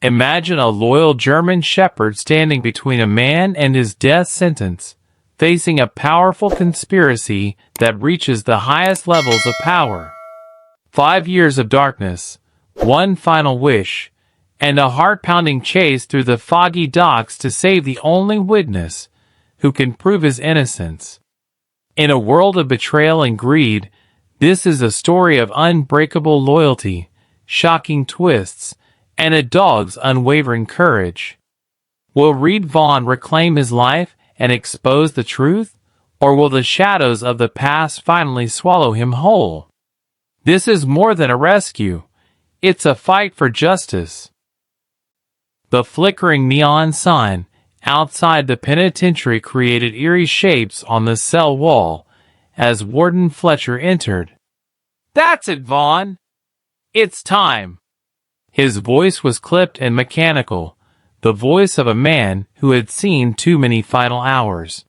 Imagine a loyal German shepherd standing between a man and his death sentence, facing a powerful conspiracy that reaches the highest levels of power. 5 years of darkness, one final wish, and a heart-pounding chase through the foggy docks to save the only witness who can prove his innocence. In a world of betrayal and greed, this is a story of unbreakable loyalty, shocking twists, and a dog's unwavering courage. Will Reed Vaughn reclaim his life and expose the truth, or will the shadows of the past finally swallow him whole? This is more than a rescue. It's a fight for justice. The flickering neon sign outside the penitentiary created eerie shapes on the cell wall as Warden Fletcher entered. "That's it, Vaughn. It's time." His voice was clipped and mechanical, the voice of a man who had seen too many final hours.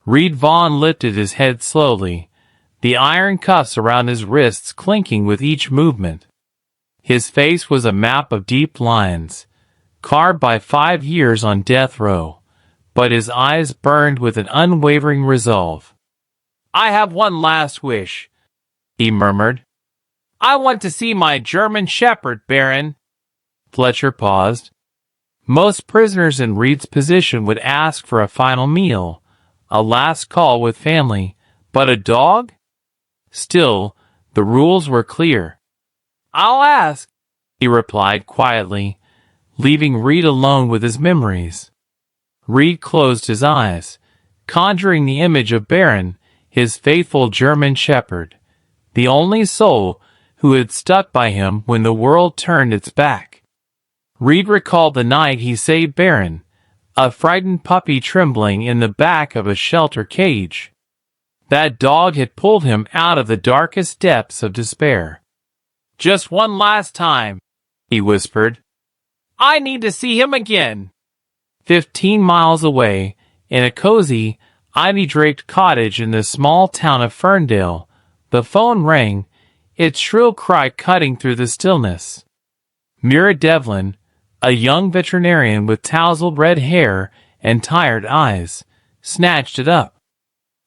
Reed Vaughn lifted his head slowly, the iron cuffs around his wrists clinking with each movement. His face was a map of deep lines, carved by 5 years on death row, but his eyes burned with an unwavering resolve. "I have one last wish," he murmured. "I want to see my German shepherd, Baron." Fletcher paused. Most prisoners in Reed's position would ask for a final meal, a last call with family, but a dog? Still, the rules were clear. "I'll ask," he replied quietly, leaving Reed alone with his memories. Reed closed his eyes, conjuring the image of Baron, his faithful German shepherd, the only soul who had stuck by him when the world turned its back. Reed recalled the night he saved Baron, a frightened puppy trembling in the back of a shelter cage. That dog had pulled him out of the darkest depths of despair. "Just one last time," he whispered. "I need to see him again." 15 miles away, in a cozy, ivy-draped cottage in the small town of Ferndale, the phone rang, its shrill cry cutting through the stillness. Mira Devlin, a young veterinarian with tousled red hair and tired eyes, snatched it up.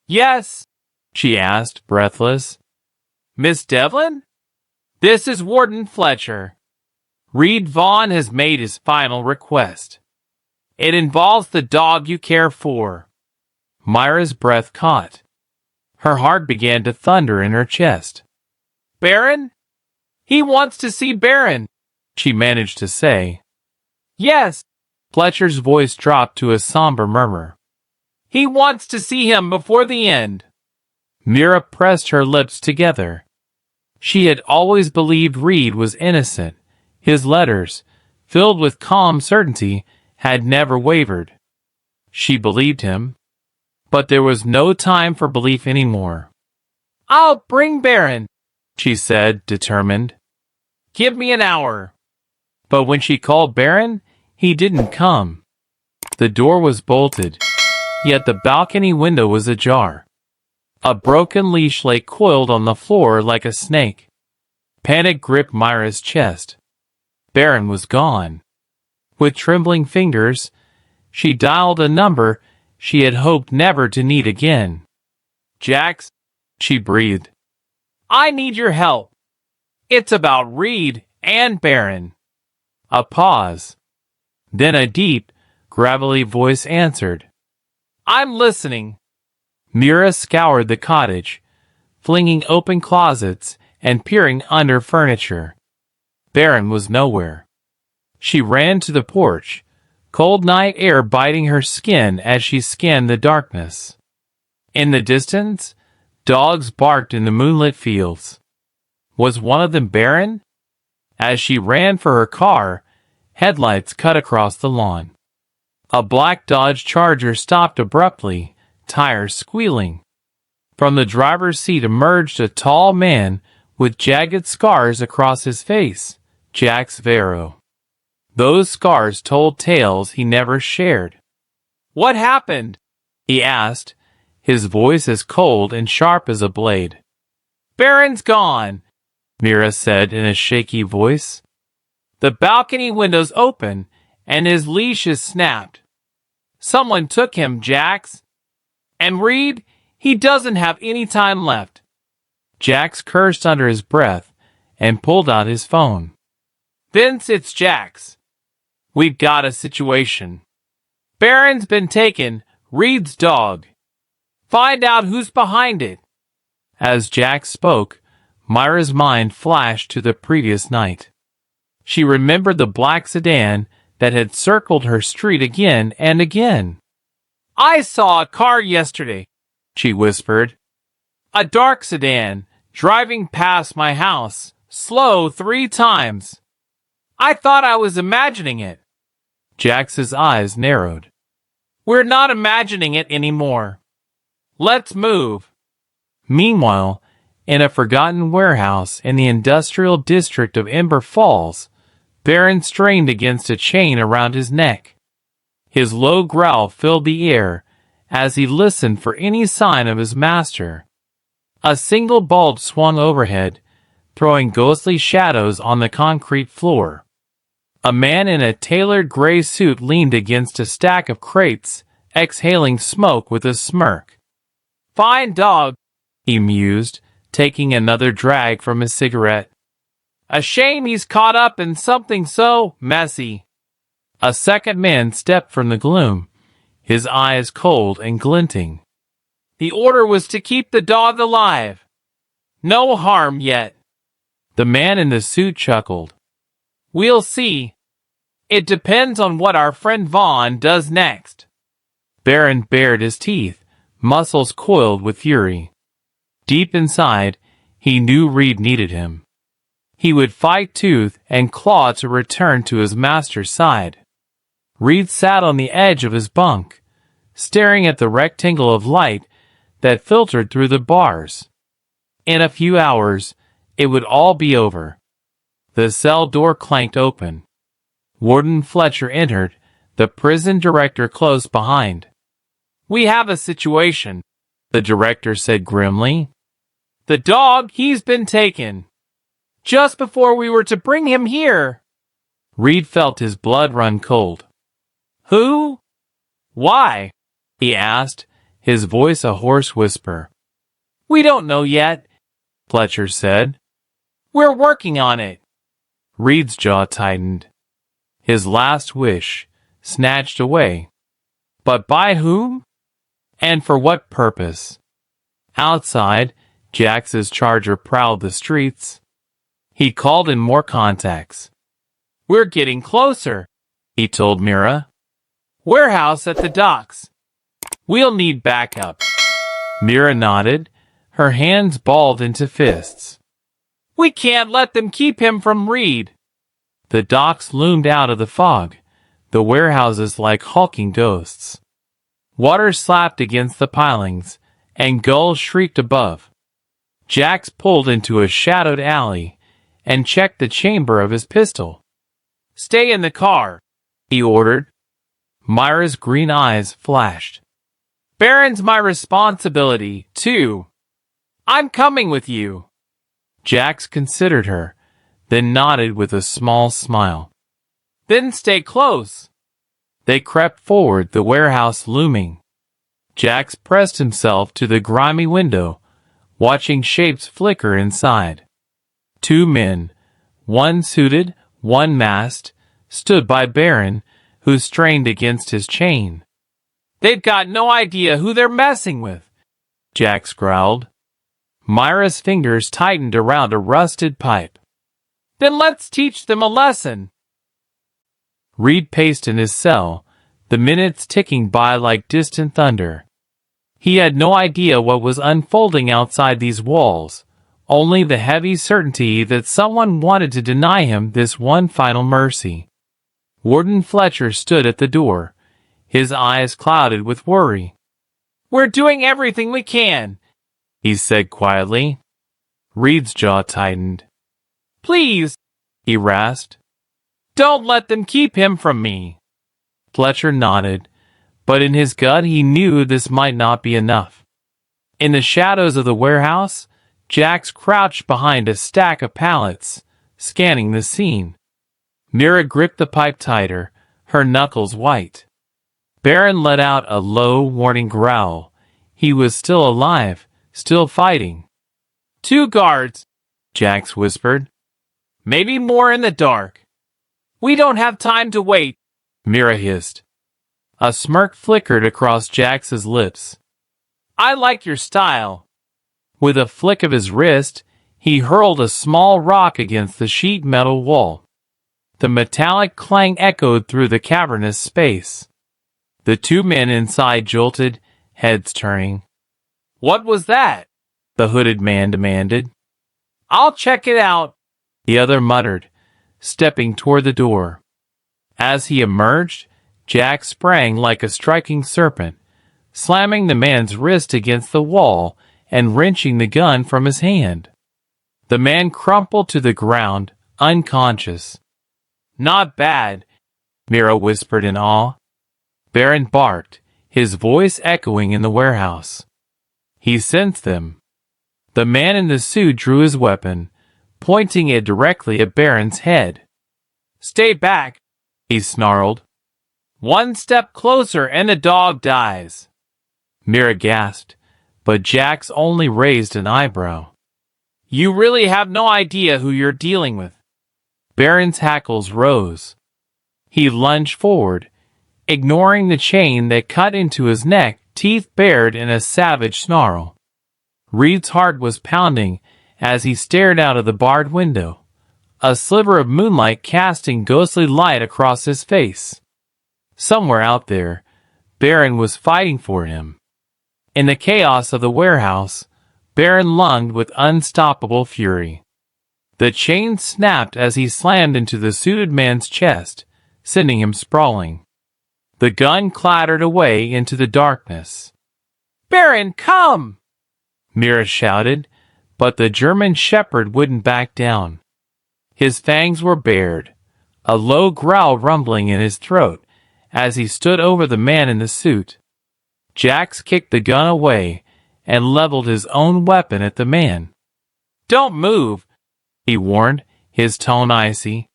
"Yes?" she asked, breathless. "Miss Devlin? This is Warden Fletcher. Reed Vaughn has made his final request. It involves the dog you care for." Myra's breath caught. Her heart began to thunder in her chest. "Baron? He wants to see Baron," she managed to say. "Yes." Fletcher's voice dropped to a somber murmur. "He wants to see him before the end." Mira pressed her lips together. She had always believed Reed was innocent. His letters, filled with calm certainty, had never wavered. She believed him. But there was no time for belief anymore. "I'll bring Baron," she said, determined. "Give me an hour." But when she called Baron, he didn't come. The door was bolted, yet the balcony window was ajar. A broken leash lay coiled on the floor like a snake. Panic gripped Myra's chest. Baron was gone. With trembling fingers, she dialed a number she had hoped never to need again. "Jax," she breathed. "I need your help. It's about Reed and Baron." A pause. Then a deep, gravelly voice answered. "I'm listening." Mira scoured the cottage, flinging open closets and peering under furniture. Baron was nowhere. She ran to the porch, cold night air biting her skin as she scanned the darkness. In the distance, dogs barked in the moonlit fields. Was one of them Baron? As she ran for her car, headlights cut across the lawn. A black Dodge Charger stopped abruptly, tires squealing. From the driver's seat emerged a tall man with jagged scars across his face, Jax Vero. Those scars told tales he never shared. "What happened?" he asked, his voice as cold and sharp as a blade. "Baron's gone," Mira said in a shaky voice. The balcony windows open, and his leash is snapped. Someone took him, Jax. And Reed, he doesn't have any time left. Jax cursed under his breath and pulled out his phone. Vince, it's Jax. We've got a situation. Baron's been taken, Reed's dog. Find out who's behind it. As Jax spoke, Myra's mind flashed to the previous night. She remembered the black sedan that had circled her street again and again. I saw a car yesterday, she whispered. A dark sedan, driving past my house, slow 3 times. I thought I was imagining it. Jax's eyes narrowed. We're not imagining it anymore. Let's move. Meanwhile, in a forgotten warehouse in the industrial district of Ember Falls, Baron strained against a chain around his neck. His low growl filled the air as he listened for any sign of his master. A single bulb swung overhead, throwing ghostly shadows on the concrete floor. A man in a tailored gray suit leaned against a stack of crates, exhaling smoke with a smirk. Fine dog, he mused, taking another drag from his cigarette. A shame he's caught up in something so messy. A second man stepped from the gloom, his eyes cold and glinting. The order was to keep the dog alive. No harm yet. The man in the suit chuckled. We'll see. It depends on what our friend Vaughn does next. Baron bared his teeth, muscles coiled with fury. Deep inside, he knew Reed needed him. He would fight tooth and claw to return to his master's side. Reed sat on the edge of his bunk, staring at the rectangle of light that filtered through the bars. In a few hours, it would all be over. The cell door clanked open. Warden Fletcher entered, the prison director close behind. We have a situation, the director said grimly. The dog, he's been taken. Just before we were to bring him here. Reed felt his blood run cold. Who? Why? He asked, his voice a hoarse whisper. We don't know yet, Fletcher said. We're working on it. Reed's jaw tightened. His last wish, snatched away. But by whom? And for what purpose? Outside, Jax's charger prowled the streets. He called in more contacts. We're getting closer, he told Mira. Warehouse at the docks. We'll need backup. Mira nodded, her hands balled into fists. We can't let them keep him from Reed. The docks loomed out of the fog, the warehouses like hulking ghosts. Water slapped against the pilings, and gulls shrieked above. Jax pulled into a shadowed alley and checked the chamber of his pistol. Stay in the car, he ordered. Myra's green eyes flashed. Baron's my responsibility, too. I'm coming with you. Jax considered her, then nodded with a small smile. Then stay close. They crept forward, the warehouse looming. Jax pressed himself to the grimy window, watching shapes flicker inside. 2 men, one suited, one masked, stood by Baron, who strained against his chain. They've got no idea who they're messing with, Jax growled. Myra's fingers tightened around a rusted pipe. Then let's teach them a lesson. Reed paced in his cell, the minutes ticking by like distant thunder. He had no idea what was unfolding outside these walls, only the heavy certainty that someone wanted to deny him this one final mercy. Warden Fletcher stood at the door, his eyes clouded with worry. We're doing everything we can, he said quietly. Reed's jaw tightened. Please, he rasped. Don't let them keep him from me. Fletcher nodded, but in his gut he knew this might not be enough. In the shadows of the warehouse, Jax crouched behind a stack of pallets, scanning the scene. Mira gripped the pipe tighter, her knuckles white. Baron let out a low, warning growl. He was still alive, still fighting. 2 guards, Jax whispered. Maybe more in the dark. We don't have time to wait, Mira hissed. A smirk flickered across Jax's lips. I like your style. With a flick of his wrist, he hurled a small rock against the sheet metal wall. The metallic clang echoed through the cavernous space. The 2 men inside jolted, heads turning. What was that? The hooded man demanded. I'll check it out, the other muttered, stepping toward the door. As he emerged, Jax sprang like a striking serpent, slamming the man's wrist against the wall and wrenching the gun from his hand. The man crumpled to the ground, unconscious. Not bad, Mira whispered in awe. Baron barked, his voice echoing in the warehouse. He sensed them. The man in the suit drew his weapon, pointing it directly at Baron's head. Stay back, he snarled. 1 step closer and the dog dies. Mira gasped, but Jax only raised an eyebrow. You really have no idea who you're dealing with. Baron's hackles rose. He lunged forward, ignoring the chain that cut into his neck, teeth bared in a savage snarl. Reed's heart was pounding as he stared out of the barred window, a sliver of moonlight casting ghostly light across his face. Somewhere out there, Baron was fighting for him. In the chaos of the warehouse, Baron lunged with unstoppable fury. The chain snapped as he slammed into the suited man's chest, sending him sprawling. The gun clattered away into the darkness. Baron, come! Mira shouted, but the German shepherd wouldn't back down. His fangs were bared, a low growl rumbling in his throat as he stood over the man in the suit. Jax kicked the gun away and leveled his own weapon at the man. Don't move, he warned, his tone icy.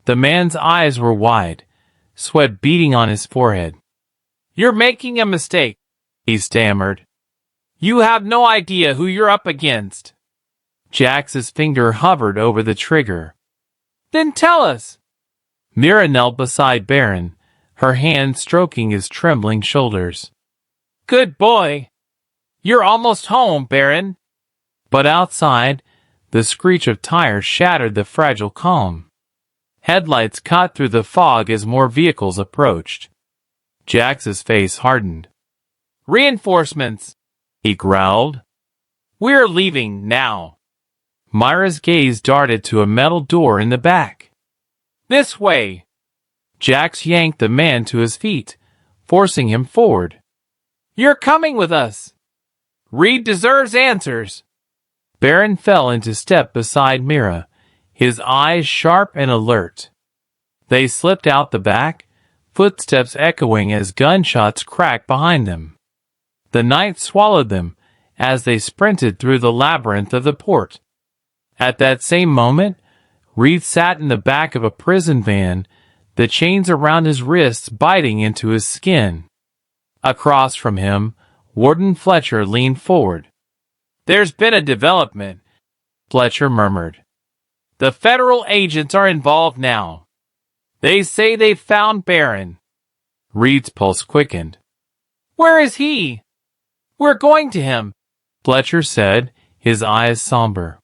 The man's eyes were wide, sweat beading on his forehead. You're making a mistake, he stammered. You have no idea who you're up against. Jax's finger hovered over the trigger. Then tell us. Mira knelt beside Baron, her hand stroking his trembling shoulders. Good boy. You're almost home, Baron. But outside, the screech of tires shattered the fragile calm. Headlights cut through the fog as more vehicles approached. Jax's face hardened. Reinforcements, he growled. We're leaving now. Myra's gaze darted to a metal door in the back. This way. Jax yanked the man to his feet, forcing him forward. You're coming with us. Reed deserves answers. Baron fell into step beside Mira, his eyes sharp and alert. They slipped out the back, footsteps echoing as gunshots cracked behind them. The night swallowed them as they sprinted through the labyrinth of the port. At that same moment, Reed sat in the back of a prison van, the chains around his wrists biting into his skin. Across from him, Warden Fletcher leaned forward. There's been a development, Fletcher murmured. The federal agents are involved now. They say they've found Baron. Reed's pulse quickened. Where is he? We're going to him, Fletcher said, his eyes somber.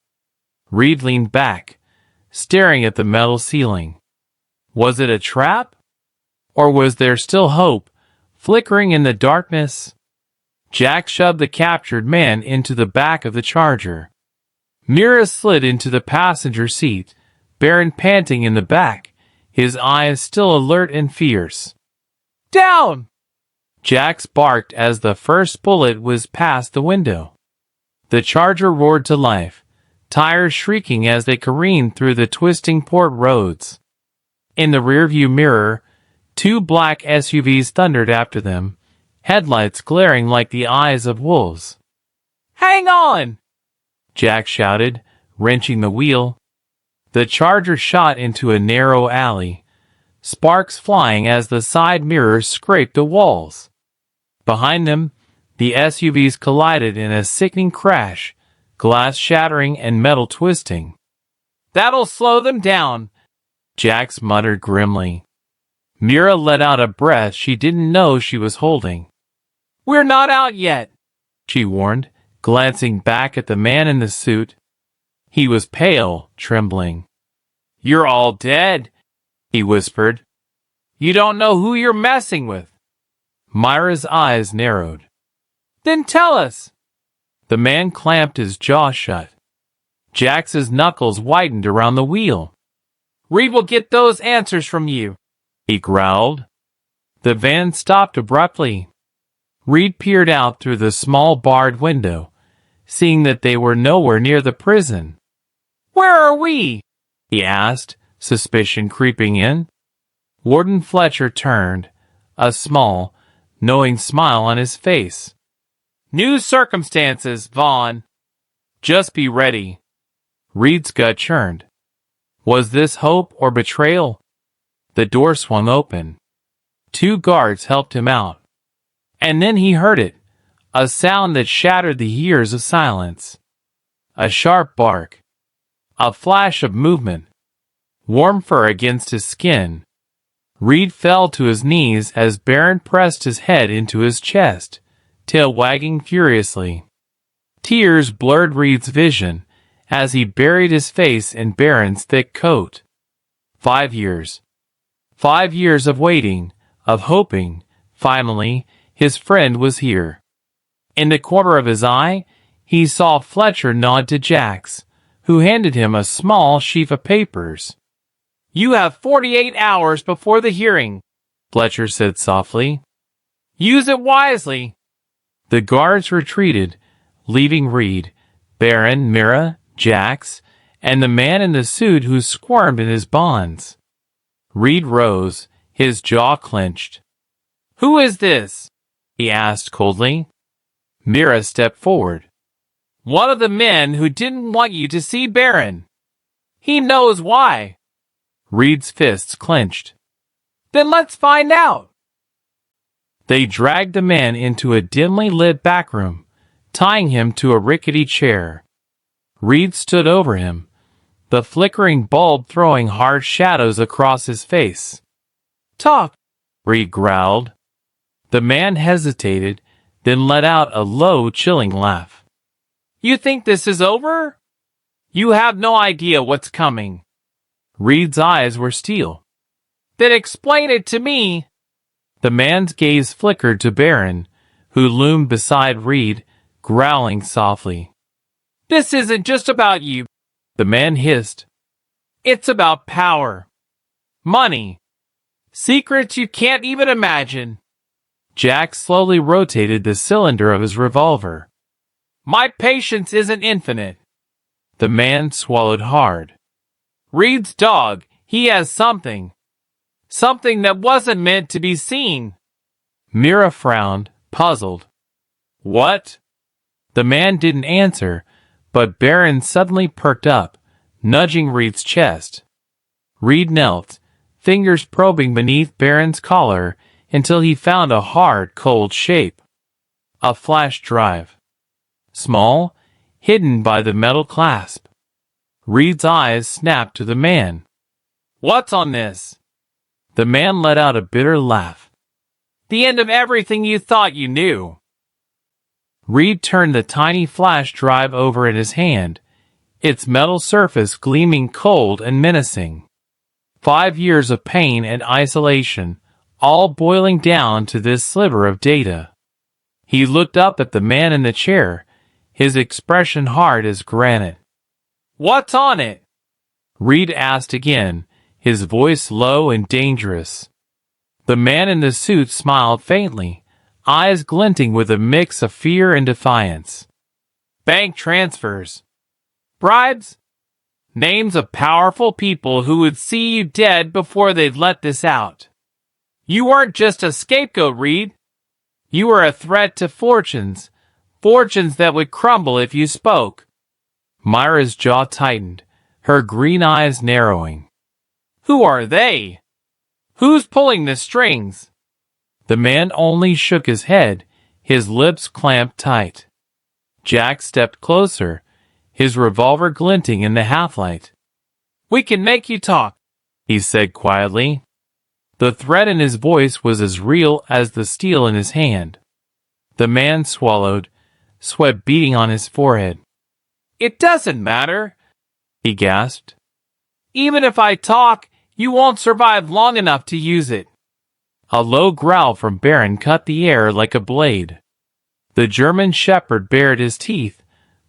Reed leaned back, staring at the metal ceiling. Was it a trap? Or was there still hope, flickering in the darkness? Jack shoved the captured man into the back of the Charger. Mira slid into the passenger seat, Baron panting in the back, his eyes still alert and fierce. Down! Jax barked as the first bullet whizzed past the window. The Charger roared to life, tires shrieking as they careened through the twisting port roads. In the rearview mirror, 2 black SUVs thundered after them, headlights glaring like the eyes of wolves. Hang on! Jack shouted, wrenching the wheel. The Charger shot into a narrow alley, sparks flying as the side mirrors scraped the walls. Behind them, the SUVs collided in a sickening crash, glass shattering and metal twisting. "That'll slow them down," Jax muttered grimly. Mira let out a breath she didn't know she was holding. "We're not out yet," she warned, glancing back at the man in the suit. He was pale, trembling. "You're all dead," he whispered. "You don't know who you're messing with." Myra's eyes narrowed. "Then tell us." The man clamped his jaw shut. Jax's knuckles whitened around the wheel. "Reed will get those answers from you," he growled. The van stopped abruptly. Reed peered out through the small barred window, seeing that they were nowhere near the prison. "Where are we?" he asked, suspicion creeping in. Warden Fletcher turned, a small, knowing smile on his face. "New circumstances, Vaughn. Just be ready." Reed's gut churned. Was this hope or betrayal? The door swung open. 2 guards helped him out. And then he heard it, a sound that shattered the years of silence. A sharp bark. A flash of movement. Warm fur against his skin. Reed fell to his knees as Barron pressed his head into his chest, tail wagging furiously. Tears blurred Reed's vision as he buried his face in Barron's thick coat. 5 years. 5 years of waiting, of hoping. Finally, his friend was here. In the corner of his eye, he saw Fletcher nod to Jax, who handed him a small sheaf of papers. "You have 48 hours before the hearing," Fletcher said softly. "Use it wisely." The guards retreated, leaving Reed, Barron, Mira, Jax, and the man in the suit who squirmed in his bonds. Reed rose, his jaw clenched. "Who is this?" he asked coldly. Mira stepped forward. "One of the men who didn't want you to see Barron. He knows why." Reed's fists clenched. "Then let's find out." They dragged the man into a dimly lit back room, tying him to a rickety chair. Reed stood over him, the flickering bulb throwing hard shadows across his face. "Talk," Reed growled. The man hesitated, then let out a low, chilling laugh. "You think this is over? You have no idea what's coming." Reed's eyes were steel. "Then explain it to me." The man's gaze flickered to Barron, who loomed beside Reed, growling softly. "This isn't just about you," the man hissed. "It's about power. Money. Secrets you can't even imagine." Jack slowly rotated the cylinder of his revolver. "My patience isn't infinite." The man swallowed hard. "Reed's dog, he has something. Something that wasn't meant to be seen." Mira frowned, puzzled. "What?" The man didn't answer, but Barron suddenly perked up, nudging Reed's chest. Reed knelt, fingers probing beneath Barron's collar until he found a hard, cold shape. A flash drive. Small, hidden by the metal clasp. Reed's eyes snapped to the man. "What's on this?" The man let out a bitter laugh. "The end of everything you thought you knew." Reed turned the tiny flash drive over in his hand, its metal surface gleaming cold and menacing. 5 years of pain and isolation, all boiling down to this sliver of data. He looked up at the man in the chair, his expression hard as granite. "What's on it?" Reed asked again, his voice low and dangerous. The man in the suit smiled faintly, eyes glinting with a mix of fear and defiance. "Bank transfers. Bribes. Names of powerful people who would see you dead before they'd let this out. You weren't just a scapegoat, Reed. You were a threat to fortunes that would crumble if you spoke." Myra's jaw tightened, her green eyes narrowing. Who are they? Who's pulling the strings? The man only shook his head, his lips clamped tight. Jack stepped closer, his revolver glinting in the half-light. We can make you talk, he said quietly. The threat in his voice was as real as the steel in his hand. The man swallowed, sweat beading on his forehead. It doesn't matter, he gasped. Even if I talk, you won't survive long enough to use it. A low growl from Baron cut the air like a blade. The German shepherd bared his teeth,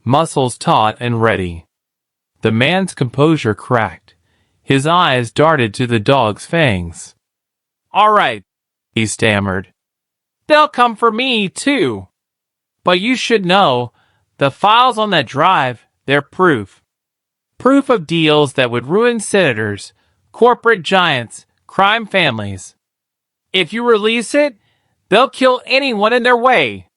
muscles taut and ready. The man's composure cracked. His eyes darted to the dog's fangs. All right, he stammered. They'll come for me, too. But you should know, the files on that drive, they're proof. Proof of deals that would ruin senators, corporate giants, crime families. If you release it, they'll kill anyone in their way.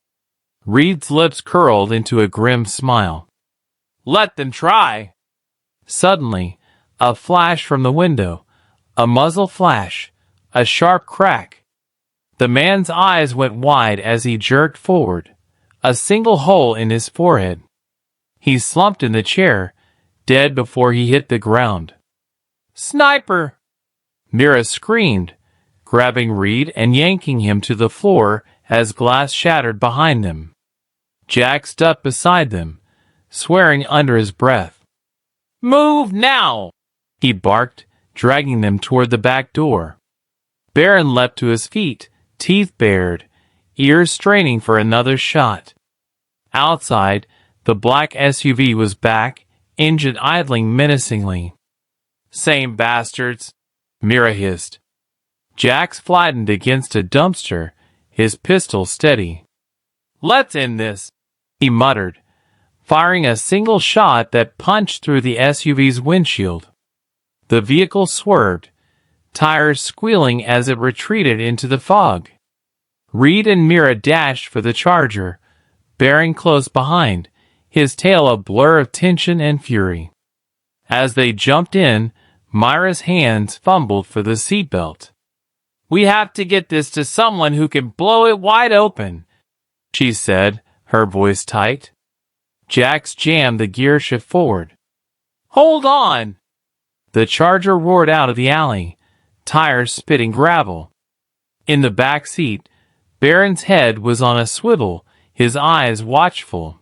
Reed's lips curled into a grim smile. Let them try. Suddenly, a flash from the window, a muzzle flash, a sharp crack. The man's eyes went wide as he jerked forward, a single hole in his forehead. He slumped in the chair, dead before he hit the ground. Sniper! Mira screamed, grabbing Reed and yanking him to the floor as glass shattered behind them. Jack stepped beside them, swearing under his breath. Move now! He barked, dragging them toward the back door. Baron leapt to his feet, teeth bared, ears straining for another shot. Outside, the black SUV was back, engine idling menacingly. Same bastards, Mira hissed. Jax flattened against a dumpster, his pistol steady. Let's end this, he muttered, firing a single shot that punched through the SUV's windshield. The vehicle swerved, tires squealing as it retreated into the fog. Reed and Mira dashed for the Charger, Baron close behind, his tail a blur of tension and fury. As they jumped in, Myra's hands fumbled for the seatbelt. We have to get this to someone who can blow it wide open, she said, her voice tight. Jax jammed the gear shift forward. Hold on! The Charger roared out of the alley, tires spitting gravel. In the back seat, Baron's head was on a swivel, his eyes watchful.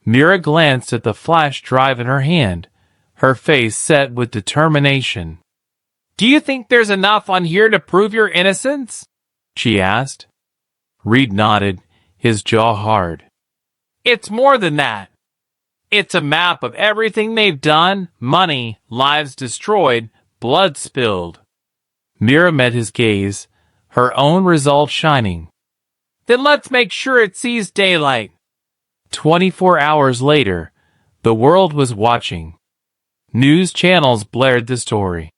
Mira glanced at the flash drive in her hand, her face set with determination. Do you think there's enough on here to prove your innocence? She asked. Reed nodded, his jaw hard. It's more than that. It's a map of everything they've done, money, lives destroyed, blood spilled. Mira met his gaze, her own resolve shining. Then let's make sure it sees daylight. 24 hours later, the world was watching. News channels blared the story.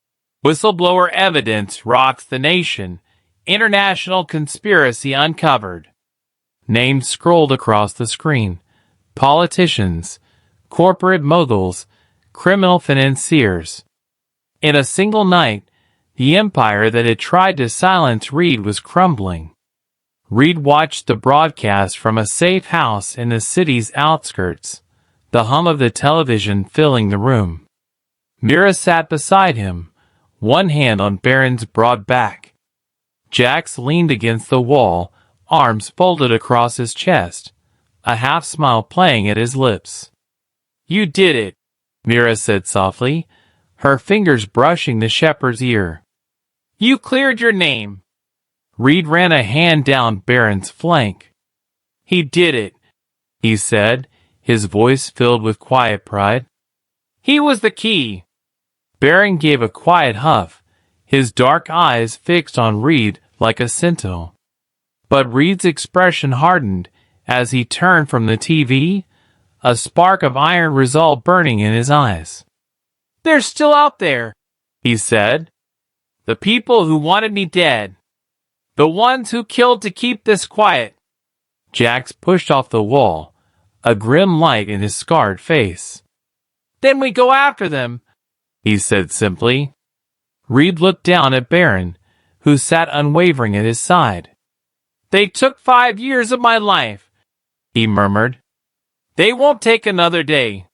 Whistleblower evidence rocks the nation. International conspiracy uncovered. Names scrolled across the screen. Politicians, corporate moguls, criminal financiers. In a single night, the empire that had tried to silence Reed was crumbling. Reed watched the broadcast from a safe house in the city's outskirts, the hum of the television filling the room. Mira sat beside him, one hand on Baron's broad back. Jax leaned against the wall, arms folded across his chest, a half-smile playing at his lips. You did it, Mira said softly, her fingers brushing the shepherd's ear. You cleared your name. Reed ran a hand down Baron's flank. He did it, he said, his voice filled with quiet pride. He was the key. Baron gave a quiet huff, his dark eyes fixed on Reed like a sentinel. But Reed's expression hardened as he turned from the TV, a spark of iron resolve burning in his eyes. They're still out there, he said. The people who wanted me dead. The ones who killed to keep this quiet. Jax pushed off the wall, a grim light in his scarred face. Then we go after them, he said simply. Reed looked down at Baron, who sat unwavering at his side. "They took 5 years of my life," he murmured. "They won't take another day."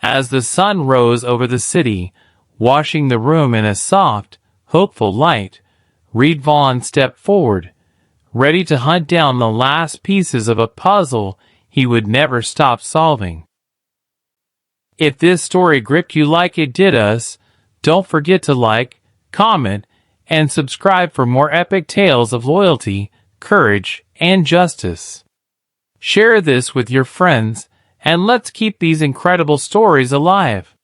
As the sun rose over the city, washing the room in a soft, hopeful light, Reed Vaughn stepped forward, ready to hunt down the last pieces of a puzzle he would never stop solving. If this story gripped you like it did us, don't forget to like, comment, and subscribe for more epic tales of loyalty, courage, and justice. Share this with your friends, and let's keep these incredible stories alive.